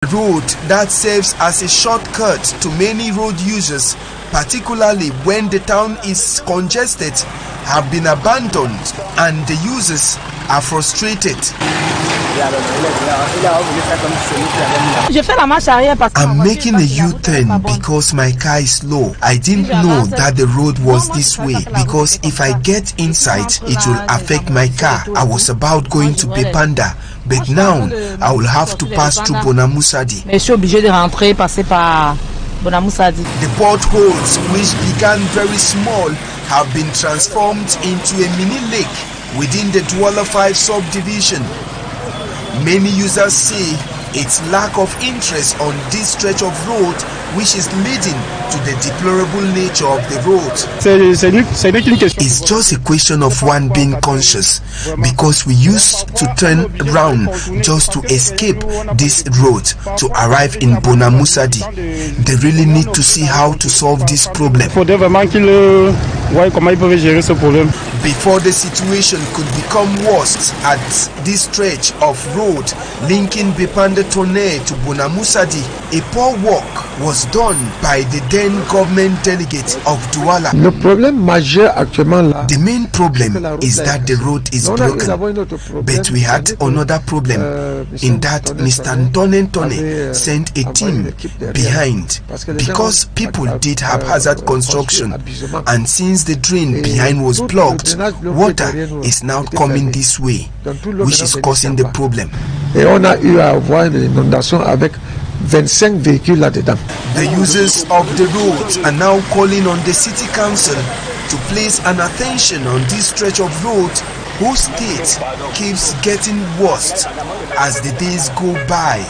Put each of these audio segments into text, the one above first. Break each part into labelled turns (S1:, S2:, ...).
S1: Road that serves as a shortcut to many road users, particularly when the town is congested, have been abandoned and the users are frustrated. I'm making a U-turn because my car is low. I didn't know that the road was this way, because if I get inside, it will affect my car. I was about going to Bepanda, but now I will have to pass through Bonamusadi. The potholes, which began very small, have been transformed into a mini lake within the Douala 5 subdivision. Many users say it's lack of interest on this stretch of road which is leading to the deplorable nature of the road. It's just a question of one being conscious, because we used to turn around just to escape this road to arrive in Bonamusadi. They really need to see how to solve this problem before the situation could become worse. At this stretch of road linking Bepanda Tonne to Bonamusadi, a poor work was done by the then government delegate of Douala. The main problem is that the road is broken, but we had another problem in that Mr. Ntone sent a team behind, because people did haphazard construction, and since the drain behind was blocked, water is now coming this way, which is causing the problem. The users of the road are now calling on the city council to place an attention on this stretch of road whose state keeps getting worse as the days go by.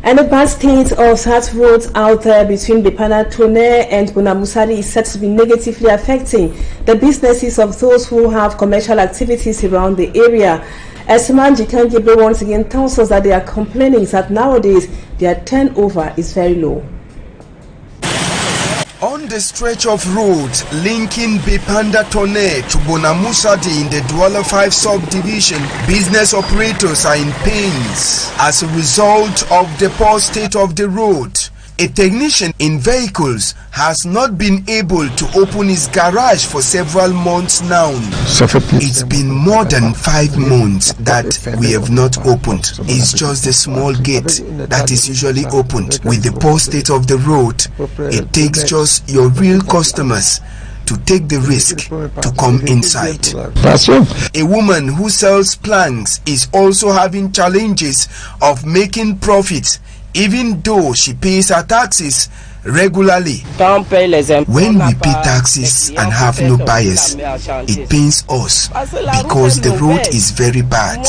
S2: And the bad state of such roads out there between Bepanda Tonne and Bonamusadi is said to be negatively affecting the businesses of those who have commercial activities around the area. Esman Jikangibe once again tells us that they are complaining that nowadays their turnover is very low.
S1: On the stretch of road linking Bepanda Tonne to Bonamusadi in the Douala 5 subdivision, business operators are in pains as a result of the poor state of the road. A technician in vehicles has not been able to open his garage for several months now. It's been more than 5 months that we have not opened. It's just the small gate that is usually opened. With the poor state of the road, it takes just your real customers to take the risk to come inside. A woman who sells planks is also having challenges of making profits, even though she pays her taxes regularly. When we pay taxes and have no buyers, it pains us because the road is very bad.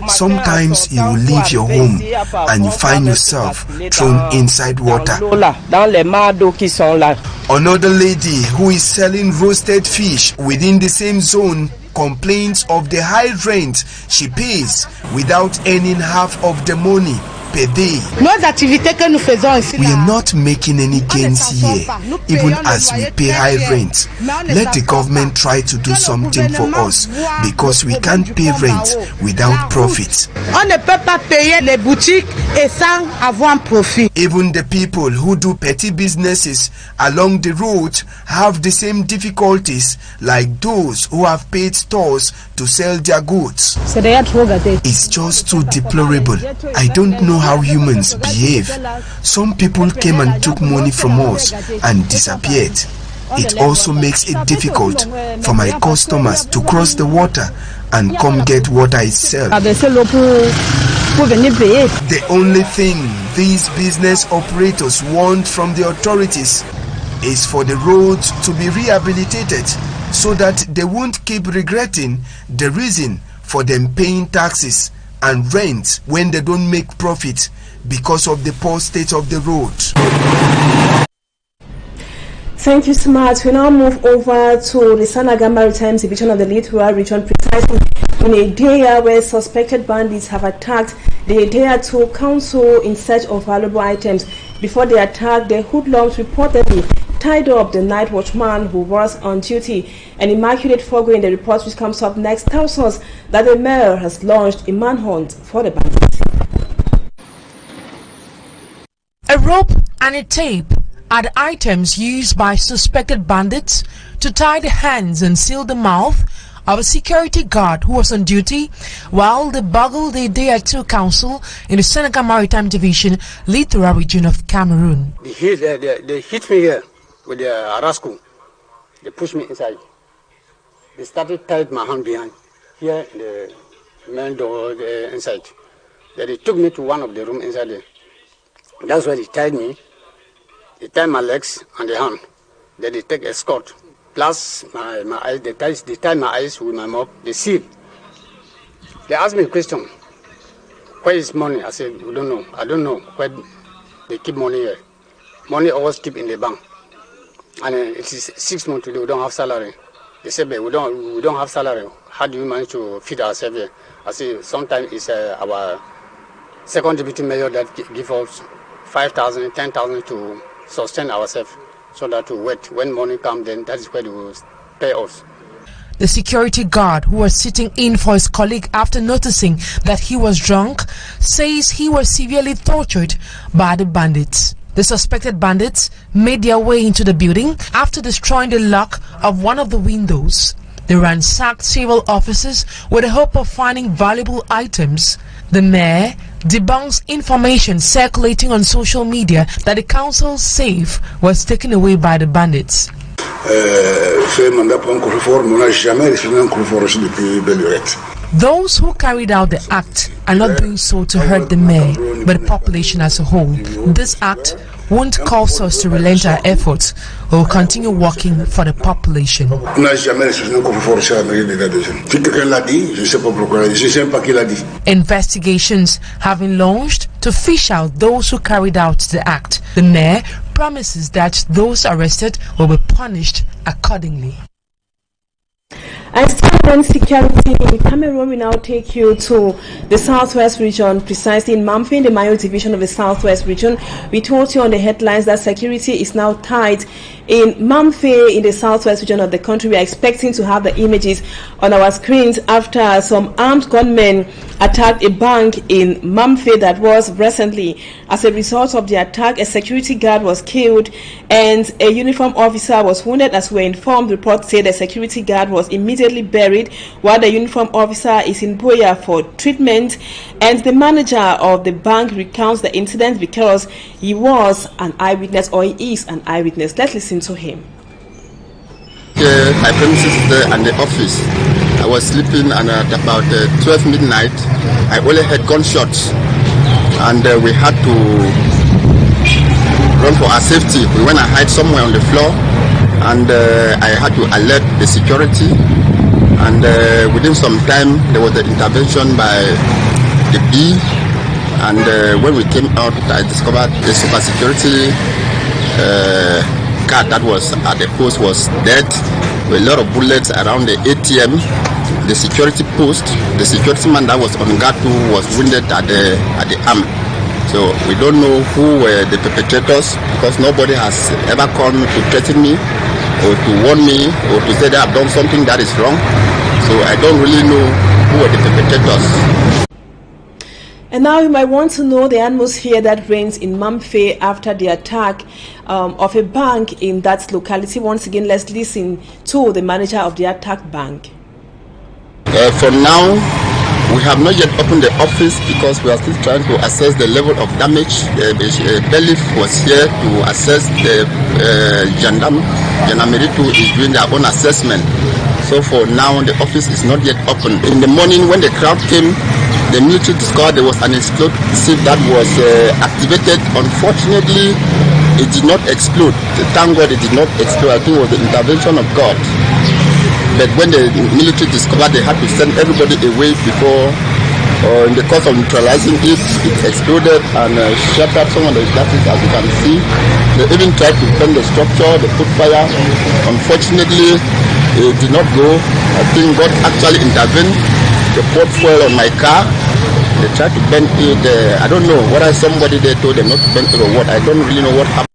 S1: Sometimes you will leave your home and you find yourself thrown inside water. Another lady who is selling roasted fish within the same zone complains of the high rent she pays without earning half of the money per day. We are not making any gains here, even as we pay high rent. Let the government try to do something for us, because we can't pay rent without profit. Even the people who do petty businesses along the road have the same difficulties like those who have paid stores to sell their goods. It's just too deplorable. I don't know how humans behave. Some people came and took money from us and disappeared. It also makes it difficult for my customers to cross the water and come get water itself. The only thing these business operators want from the authorities is for the roads to be rehabilitated, so that they won't keep regretting the reason for them paying taxes and rent when they don't make profit because of the poor state of the road.
S2: Thank you so much. We now move over to the Sanaga Maritime Division of the Littoral Region, precisely in a day where suspected bandits have attacked the Edea 2 Council in search of valuable items. Before the attack, the hoodlums reportedly tied up the night watchman who was on duty. An Immaculate Fogo in the report which comes up next tells us that the mayor has launched a manhunt for the bandits.
S3: A rope and a tape are the items used by suspected bandits to tie the hands and seal the mouth of a security guard who was on duty while they burgled the Day-2 Council in the Senegal Maritime Division, Littoral region of Cameroon.
S4: They hit me here with the rascal. They pushed me inside. They started tied my hand behind here in the main door inside. Then they took me to one of the rooms inside there. That's where they tied me. They tied my legs and the hand. Then they take a escort. Plus my eyes, they tie my eyes with my mouth, they seal. They asked me a question. Where is money? I said, we don't know. I don't know where they keep money here. Money always keep in the bank. And it is 6 months today, we don't have salary. They said, but we don't have salary. How do we manage to feed ourselves here? I say, sometimes it's our second deputy mayor that give us 5,000, 10,000 to sustain ourselves. So that we wait. When money comes, then that is where they will pay us.
S3: The security guard who was sitting in for his colleague after noticing that he was drunk says he was severely tortured by the bandits. The suspected bandits made their way into the building after destroying the lock of one of the windows. They ransacked several offices with the hope of finding valuable items. The mayor debunks information circulating on social media that the council's safe was taken away by the bandits. Those who carried out the act are not doing so to hurt the mayor, but the population as a whole. This act won't cause us to relent our efforts. We will continue working for the population. Investigations have been launched to fish out those who carried out the act. The mayor promises that those arrested will be punished accordingly.
S2: And still on security in Cameroon, we now take you to the Southwest region, precisely in Mamfe, in the Mayo division of the Southwest region. We told you on the headlines that security is now tight in Mamfe, in the Southwest region of the country. We are expecting to have the images on our screens after some armed gunmen attacked a bank in Mamfe that was recently. As a result of the attack, a security guard was killed and a uniformed officer was wounded. As we were informed, reports say the security guard was immediately buried while the uniformed officer is in Boya for treatment, and the manager of the bank recounts the incident because he was an eyewitness, or he is an eyewitness. Let's listen to him.
S5: My premises there and the office. I was sleeping, and at about 12 midnight, I only heard gunshots, and we had to run for our safety. We went and hide somewhere on the floor, and I had to alert the security. And within some time, there was the intervention by the B. And when we came out, I discovered the super security guard that was at the post was dead, with a lot of bullets around the ATM. The security post, the security man that was on guard too was wounded at the arm. So we don't know who were the perpetrators, because nobody has ever come to threaten me or to warn me or to say that I've done something that is wrong. So I don't really know who were the perpetrators.
S2: And now you might want to know the atmosphere that reigns in Mamfe after the attack of a bank in that locality. Once again, let's listen to the manager of the attacked bank.
S5: For now, we have not yet opened the office because we are still trying to assess the level of damage. Bailiff was here to assess the Gendarmerie is doing their own assessment. So for now, the office is not yet open. In the morning, when the crowd came, the military discovered there was an explosive that was activated. Unfortunately, it did not explode. Thank God it did not explode. I think it was the intervention of God. But when the military discovered, they had to send everybody away before, in the course of neutralizing it, it exploded and shattered some of the glasses, as you can see. They even tried to burn the structure, they put fire. Unfortunately, it did not go. I think God actually intervened. They poured fuel on my car. They tried to burn it. I don't know whether somebody there told them not to burn it or what. I don't really know what happened.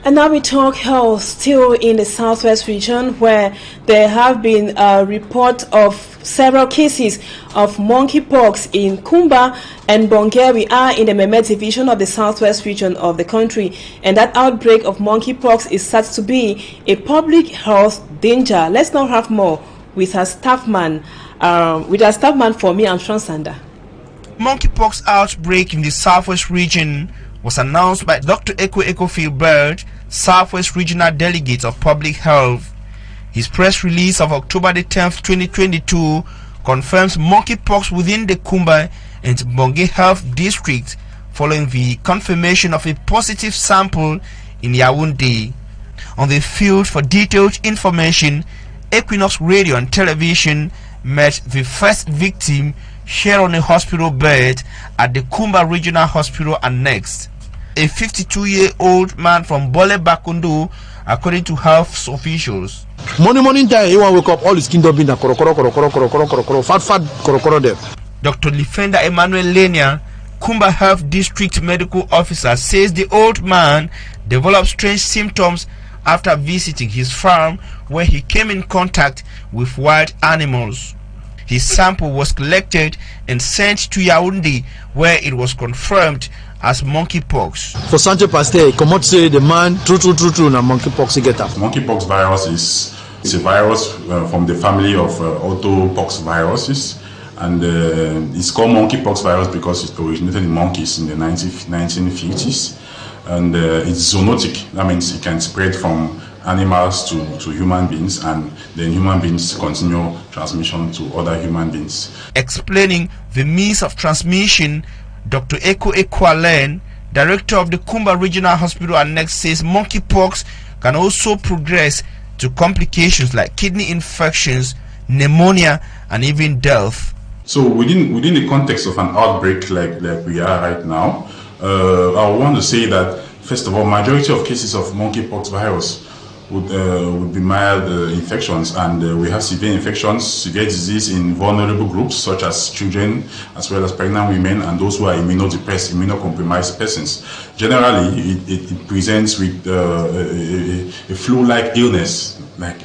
S2: And now we talk health, still in the southwest region, where there have been a report of several cases of monkeypox in Kumba and Bonge. We are in the Meme division of the southwest region of the country, and that outbreak of monkeypox is said to be a public health danger. Let's now have more with our staffman, for me, I'm Sean Sander.
S6: Monkeypox outbreak in the southwest region was announced by Dr. Eko Filbert, Southwest Regional Delegate of Public Health. His press release of October the 10th, 2022 confirms monkeypox within the Kumba and Bonge Health District following the confirmation of a positive sample in Yaoundé. On the field for detailed information, Equinoxe Radio and Television met the first victim shared on a hospital bed at the Kumba Regional Hospital Annex. A 52-year-old man from Bole Bakundu, according to health officials.
S7: Morning time, you want to wake up, all his skin being a fat there.
S6: Dr. Defender Emmanuel Lenia, Kumba Health District Medical Officer, says the old man developed strange symptoms after visiting his farm where he came in contact with wild animals. His sample was collected and sent to Yaoundé, where it was confirmed as monkeypox.
S7: For Sanche Pasteur, come out say the man true na monkeypox get up.
S8: Monkeypox virus is a virus from the family of orthopox viruses, and it's called monkeypox virus because it originated in monkeys in the 1950s, and it's zoonotic. That means it can spread from animals to human beings, and then human beings continue transmission to other human beings.
S6: Explaining the means of transmission, Dr. Eko Ekwalen, director of the Kumba Regional Hospital Annex, says monkeypox can also progress to complications like kidney infections, pneumonia, and even death.
S8: So within the context of an outbreak like we are right now, I want to say that first of all, majority of cases of monkeypox virus would be mild infections, and we have severe infections, severe disease in vulnerable groups such as children, as well as pregnant women, and those who are immunodepressed, immunocompromised persons. Generally, it presents with a flu-like illness, like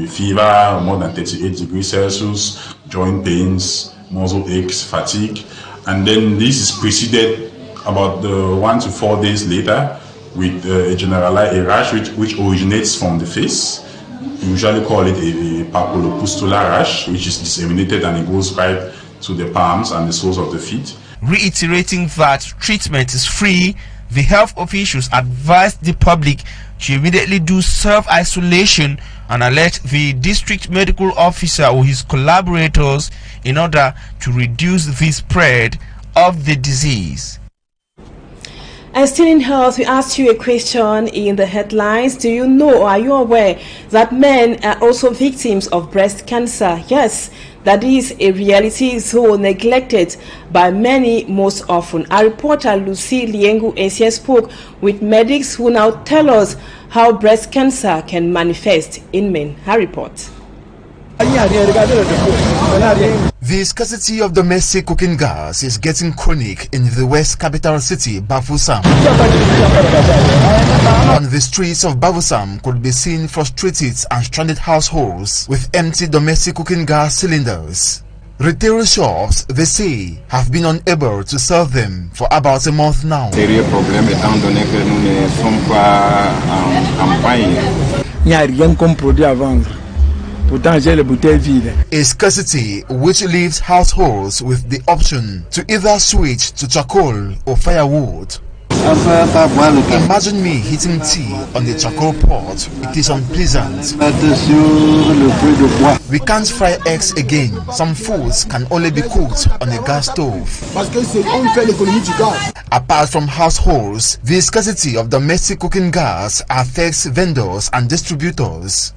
S8: fever more than 38 degrees Celsius, joint pains, muscle aches, fatigue, and then this is preceded about 1 to 4 days later with a generalized rash which originates from the face. We usually call it a papulopustular rash, which is disseminated and it goes right to the palms and the soles of the feet.
S6: Reiterating that treatment is free, the health officials advised the public to immediately do self-isolation and alert the district medical officer or his collaborators in order to reduce the spread of the disease.
S2: And still in health, we asked you a question in the headlines. Do you know or are you aware that men are also victims of breast cancer? Yes, that is a reality so neglected by many most often. Our reporter Lucy Liengu Asia spoke with medics who now tell us how breast cancer can manifest in men. Her report.
S1: The scarcity of domestic cooking gas is getting chronic in the West capital city, Bafoussam. On the streets of Bafoussam could be seen frustrated and stranded households with empty domestic cooking gas cylinders. Retail shops, they say, have been unable to sell them for about a month now.
S9: Sérieux problème étant donné que nous ne sommes pas en campagne.
S7: Il n'y a rien comme produit à vendre.
S1: A scarcity which leaves households with the option to either switch to charcoal or firewood. Imagine me heating tea on the charcoal pot. It is unpleasant. We can't fry eggs again. Some foods can only be cooked on a gas stove. Apart from households, the scarcity of domestic cooking gas affects vendors and distributors.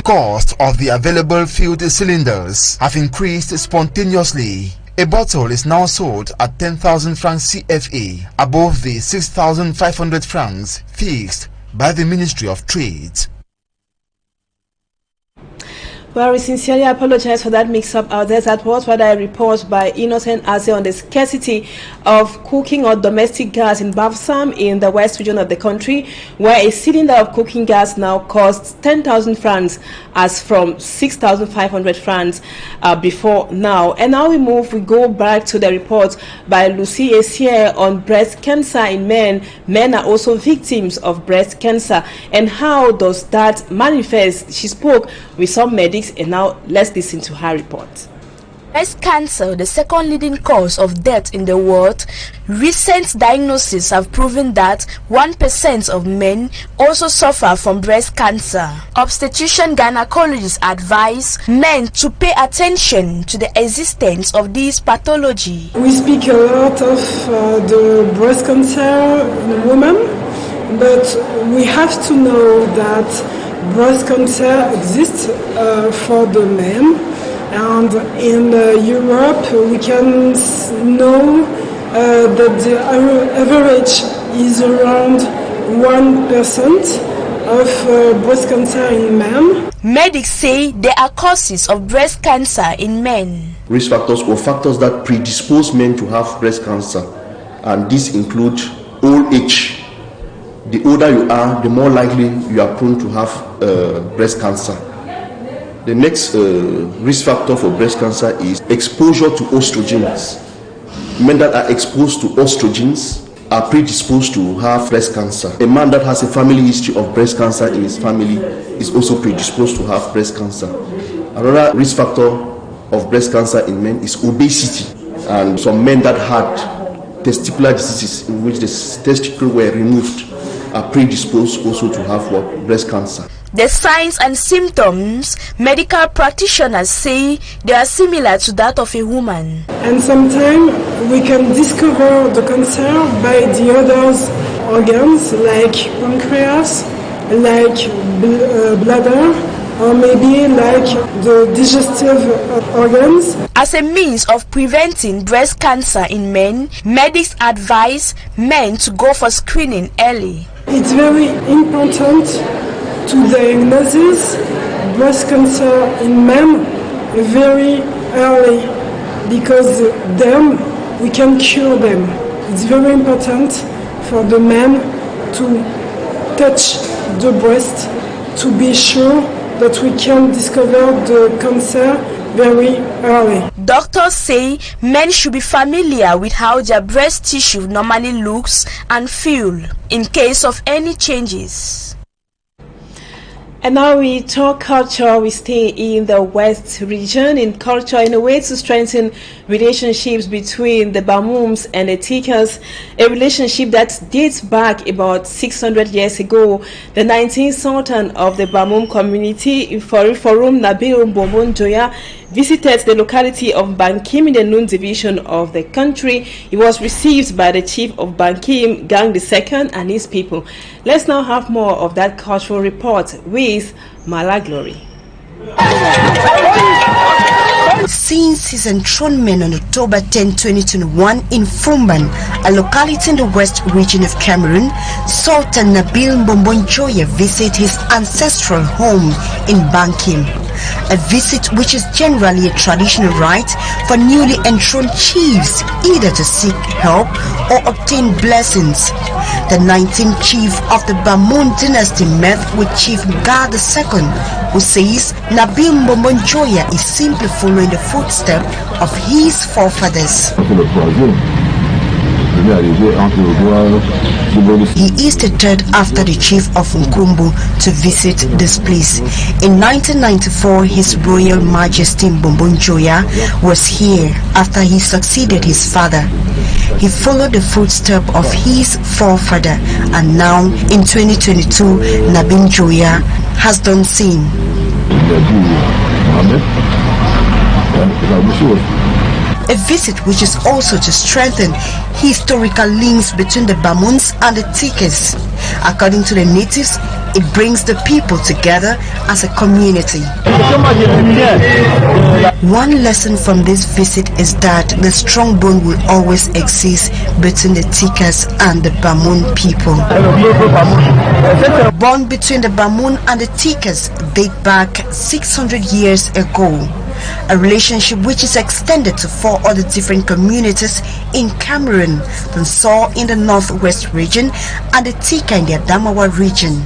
S1: Cost of the available fuel cylinders have increased spontaneously. A bottle is now sold at 10,000 francs CFA, above the 6,500 francs fixed by the Ministry of Trade.
S2: Well, we sincerely apologize for that mix-up out there. That was what I report by Innocent Aze on the scarcity of cooking or domestic gas in Bafsam in the west region of the country, where a cylinder of cooking gas now costs 10,000 francs as from 6,500 francs before now. And now we go back to the report by Lucie Essier on breast cancer in men. Men are also victims of breast cancer. And how does that manifest? She spoke with some medics, and now let's listen to her report.
S10: Breast cancer, the second leading cause of death in the world. Recent diagnoses have proven that 1% of men also suffer from breast cancer. Obstetrician gynecologists advise men to pay attention to the existence of this pathology.
S11: We speak a lot of the breast cancer in women, but we have to know that breast cancer exists for the men. And in Europe, we can know that the average is around 1% of breast cancer in men.
S10: Medics say there are causes of breast cancer in men.
S12: Risk factors or factors that predispose men to have breast cancer, and these include old age. The older you are, the more likely you are prone to have breast cancer. The next risk factor for breast cancer is exposure to estrogens. Men that are exposed to estrogens are predisposed to have breast cancer. A man that has a family history of breast cancer in his family is also predisposed to have breast cancer. Another risk factor of breast cancer in men is obesity. And some men that had testicular diseases in which the testicles were removed are predisposed also to have breast cancer.
S10: The signs and symptoms, medical practitioners say they are similar to that of a woman.
S11: And sometimes we can discover the cancer by the other organs like pancreas, like bladder, or maybe like the digestive organs.
S10: As a means of preventing breast cancer in men, medics advise men to go for screening early.
S11: It's very important to diagnose breast cancer in men very early, because then we can cure them. It's very important for the men to touch the breast to be sure that we can discover the cancer very early.
S10: Doctors say men should be familiar with how their breast tissue normally looks and feel in case of any changes.
S2: And now we talk culture. We stay in the West region. In culture, in a way to strengthen relationships between the Bamums and the Tikas, a relationship that dates back about 600 years ago. The 19th Sultan of the Bamum community, Forum Nabil Bombon Joya, visited the locality of Bankim in the Noon division of the country. He was received by the chief of Bankim, Gang II, and his people. Let's now have more of that cultural report with Mala Glory.
S13: Since his enthronement on October 10, 2021 in Fumban, a locality in the west region of Cameroon, Sultan Nabil Bombonjoya visited his ancestral home in Bankim. A visit which is generally a traditional rite for newly enthroned chiefs, either to seek help or obtain blessings. The 19th chief of the Bamun dynasty met with Chief Nga II, who says Nabil Bombonjoya is simply following the footsteps of his forefathers. He is the third after the chief of Nkumbu to visit this place. In 1994, His Royal Majesty Bombonjoya was here after he succeeded his father. He followed the footsteps of his forefather, and now in 2022, Nabinjoya has done same. A visit which is also to strengthen historical links between the Bamuns and the Tikas. According to the natives, it brings the people together as a community. One lesson from this visit is that the strong bond will always exist between the Tikas and the Bamun people. The bond between the Bamun and the Tikas date back 600 years ago, a relationship which is extended to 4 other different communities in Cameroon, the Saw in the northwest region and the Tika in the Adamawa region.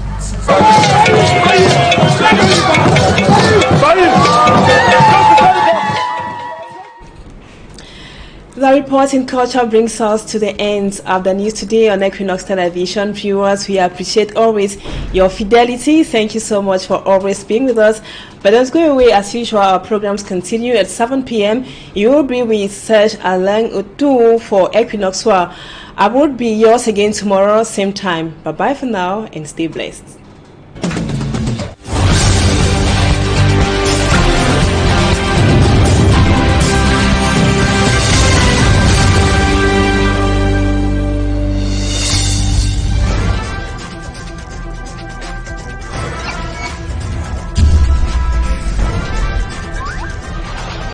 S2: The report in culture brings us to the end of the news today on Equinoxe Television. Viewers, we appreciate always your fidelity. Thank you so much for always being with us. But don't go away. As usual, our programs continue at 7 p.m. You will be with Serge Alain Otu for Equinoxe. I will be yours again tomorrow, same time. Bye-bye for now and stay blessed.